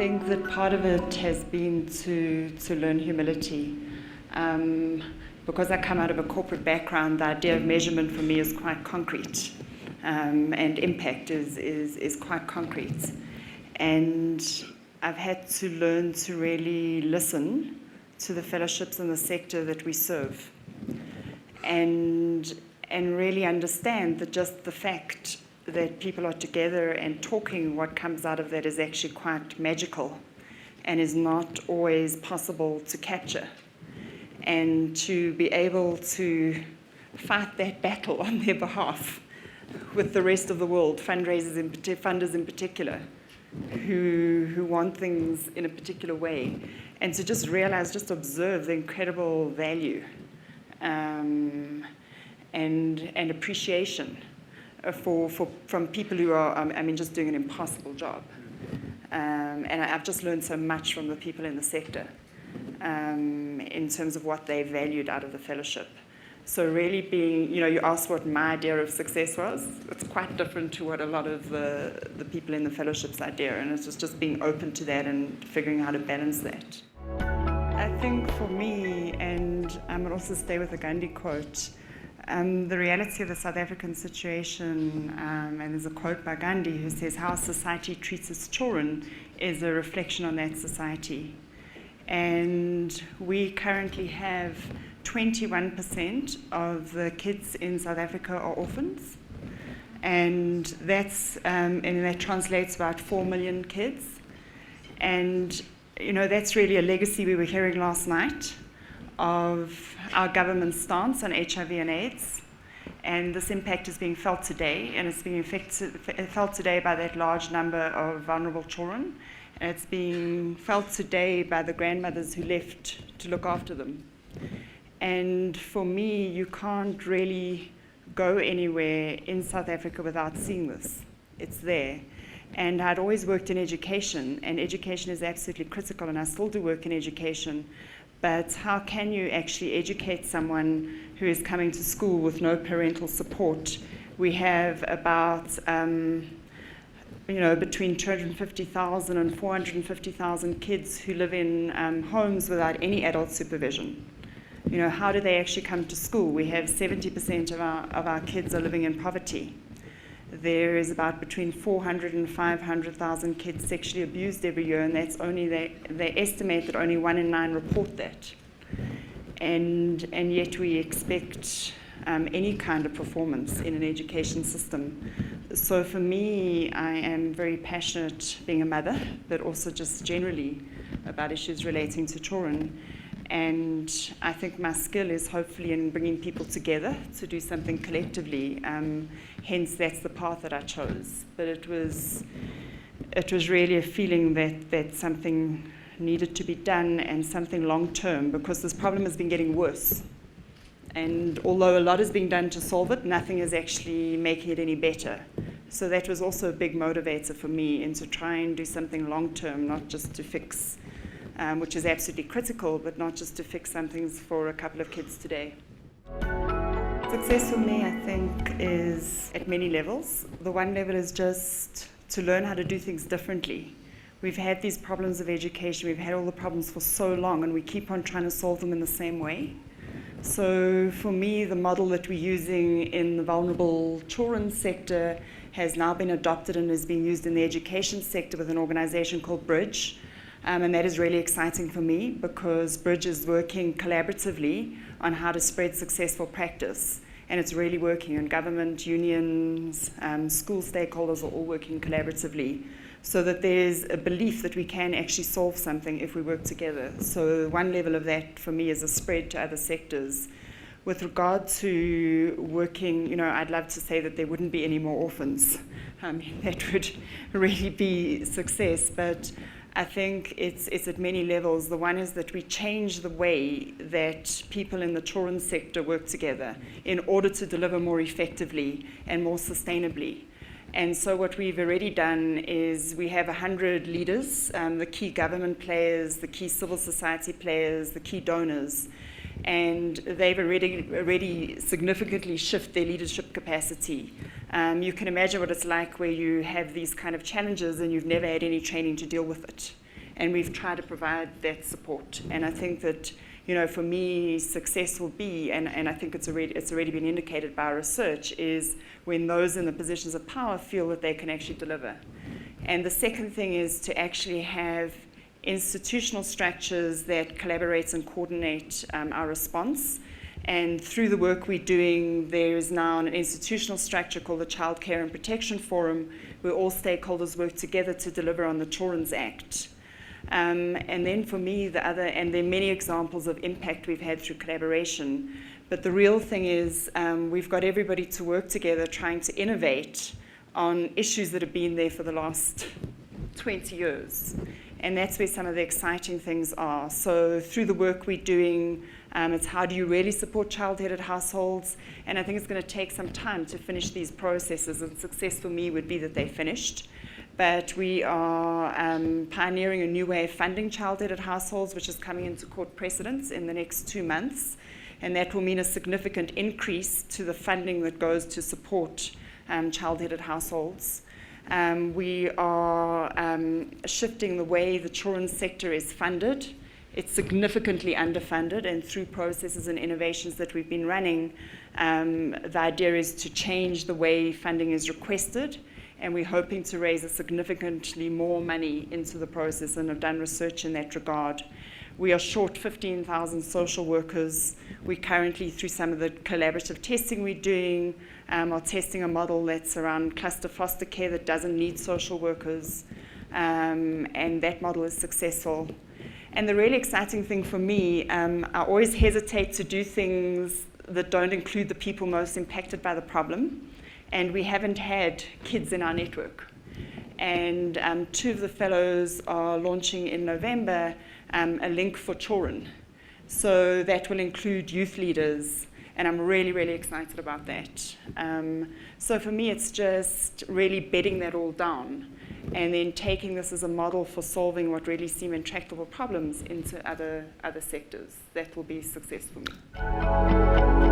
think that part of it has been to learn humility. Because I come out of a corporate background, the idea of measurement for me is quite concrete, and impact is quite concrete. And I've had to learn to really listen to the fellowships in the sector that we serve, and really understand that just the fact that people are together and talking, what comes out of that is actually quite magical and is not always possible to capture. And to be able to fight that battle on their behalf with the rest of the world, funders in particular, who want things in a particular way, and to just realize, just observe the incredible value and appreciation from people who are, just doing an impossible job. And I've just learned so much from the people in the sector in terms of what they valued out of the fellowship. So really being, you asked what my idea of success was. It's quite different to what a lot of the people in the fellowship's idea, and it's just being open to that and figuring out how to balance that. I think for me, and I'm going to also stay with the Gandhi quote, the reality of the South African situation, and there's a quote by Gandhi who says, how society treats its children is a reflection on that society. And we currently have 21% of the kids in South Africa are orphans. And that translates about 4 million kids. And, that's really a legacy we were hearing last night of our government's stance on HIV and AIDS. And this impact is being felt today, and it's being felt today by that large number of vulnerable children. And it's being felt today by the grandmothers who left to look after them. And for me, you can't really go anywhere in South Africa without seeing this. It's there. And I'd always worked in education, and education is absolutely critical, and I still do work in education. But how can you actually educate someone who is coming to school with no parental support? We have about between 250,000 and 450,000 kids who live in homes without any adult supervision. How do they actually come to school? We have 70% of our kids are living in poverty. There is about between 400 and 500,000 kids sexually abused every year, and that's only they estimate that only 1 in 9 report that. And yet we expect any kind of performance in an education system. So for me, I am very passionate being a mother, but also just generally about issues relating to children. And I think my skill is hopefully in bringing people together to do something collectively. Hence, that's the path that I chose. But it was really a feeling that something needed to be done, and something long term, because this problem has been getting worse. And although a lot is being done to solve it, nothing is actually making it any better. So that was also a big motivator for me, and to try and do something long term, not just to fix, which is absolutely critical, but not just to fix some things for a couple of kids today. Success for me, I think, is at many levels. The one level is just to learn how to do things differently. We've had these problems of education, we've had all the problems for so long, and we keep on trying to solve them in the same way. So for me, the model that we're using in the vulnerable children sector has now been adopted and is being used in the education sector with an organization called Bridge. And that is really exciting for me, because Bridge is working collaboratively on how to spread successful practice. And it's really working, and government, unions, school stakeholders are all working collaboratively, so that there's a belief that we can actually solve something if we work together. So one level of that for me is a spread to other sectors. With regard to working, I'd love to say that there wouldn't be any more orphans. That would really be success, but I think it's at many levels. The one is that we change the way that people in the children's sector work together in order to deliver more effectively and more sustainably. And so what we've already done is we have 100 leaders, the key government players, the key civil society players, the key donors, and they've already significantly shifted their leadership capacity. You can imagine what it's like where you have these kind of challenges and you've never had any training to deal with it. And we've tried to provide that support. And I think that, you know, for me, success will be, and I think it's already been indicated by research, is when those in the positions of power feel that they can actually deliver. And the second thing is to actually have institutional structures that collaborate and coordinate our response. And through the work we're doing, there is now an institutional structure called the Child Care and Protection Forum, where all stakeholders work together to deliver on the Children's Act. And then for me, and there are many examples of impact we've had through collaboration, but the real thing is we've got everybody to work together trying to innovate on issues that have been there for the last 20 years. And that's where some of the exciting things are. So through the work we're doing, it's how do you really support child-headed households? And I think it's going to take some time to finish these processes. And success for me would be that they're finished. But we are pioneering a new way of funding child-headed households, which is coming into court precedence in the next 2 months. And that will mean a significant increase to the funding that goes to support child-headed households. We are shifting the way the children's sector is funded. It's significantly underfunded, and through processes and innovations that we've been running, the idea is to change the way funding is requested, and we're hoping to raise a significantly more money into the process and have done research in that regard. We are short 15,000 social workers. We currently, through some of the collaborative testing we're doing, are testing a model that's around cluster foster care that doesn't need social workers, and that model is successful. And the really exciting thing for me, I always hesitate to do things that don't include the people most impacted by the problem, and we haven't had kids in our network. And 2 of the fellows are launching in November a LINC for children. So that will include youth leaders, and I'm really, really excited about that. So for me, it's just really bedding that all down and then taking this as a model for solving what really seem intractable problems into other sectors. That will be success for me.